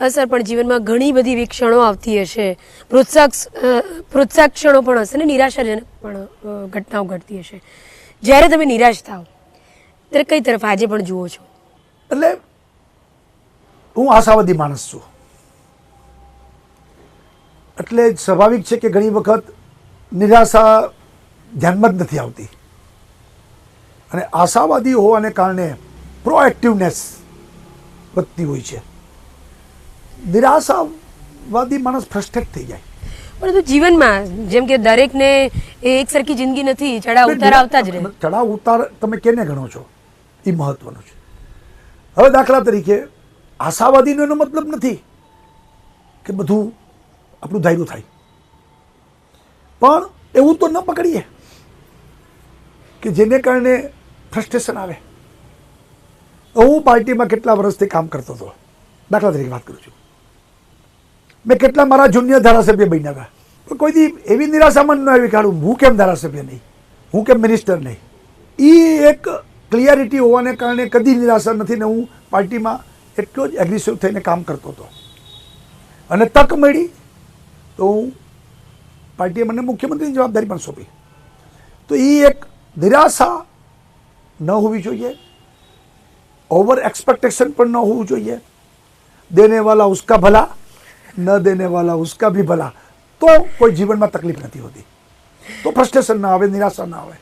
Sir પણ જીવનમાં ઘણી બધી એવી ક્ષણો આવતી હશે, પ્રોત્સાહક ક્ષણો પણ હશે ને નિરાશાજનક પણ ઘટનાઓ ઘટતી હશે. જ્યારે તમે નિરાશ થાવ ત્યારે કઈ તરફ આજે પણ જુઓ છો? એટલે હું આશાવાદી માણસ છું, એટલે સ્વાભાવિક છે કે ઘણી વખત નિરાશા ધ્યાનમાં જ નથી આવતી, અને આશાવાદી હોવાને કારણે પ્રોએક્ટિવનેસ વધતી હોય છે. નિરાશાવાદી માણસ ફ્રસ્ટ્રેટ થઈ જાય. પરંતુ જીવનમાં જેમ કે દરેકને એક સરખી જિંદગી નથી, ચડાવ ઉતાર આવતા જ રહે. ચડાવ ઉતાર તમે કેને ગણો છો એ મહત્વનું છે. હવે દાખલા તરીકે આશાવાદીનો એનો મતલબ નથી કે બધું આપણું ધાર્યું થાય, પણ એવું તો ન પકડીએ કે જેને કારણે ફ્રસ્ટ્રેશન આવે. હું પાર્ટીમાં કેટલા વર્ષથી કામ કરતો હતો, દાખલા તરીકે વાત કરું છું, મેં કેટલા મારા જુનિયર ધારાસભ્ય બન્યા, પણ કોઈ દી એવી નિરાશામાં ન આવી કાઢું હું કેમ ધારાસભ્ય નહીં, હું કેમ મિનિસ્ટર નહીં. એ એક ક્લિયરિટી હોવાને કારણે કદી નિરાશા નથી, ને હું પાર્ટીમાં એટલો જ એગ્રેસિવ થઈને કામ કરતો હતો, અને તક મળી તો હું પાર્ટીએ મને મુખ્યમંત્રીની જવાબદારી પણ સોંપી. તો એ એક નિરાશા ન હોવી જોઈએ, ઓવર એક્સપેક્ટેશન પણ ન હોવું જોઈએ. દેને વાલા ઉસકા ભલા, ન દેને વાલા ઉસકા ભી ભલા, તો કોઈ જીવનમાં તકલીફ નથી હોતી, તો ફ્રસ્ટ્રેશન ના આવે, નિરાશા ના આવે.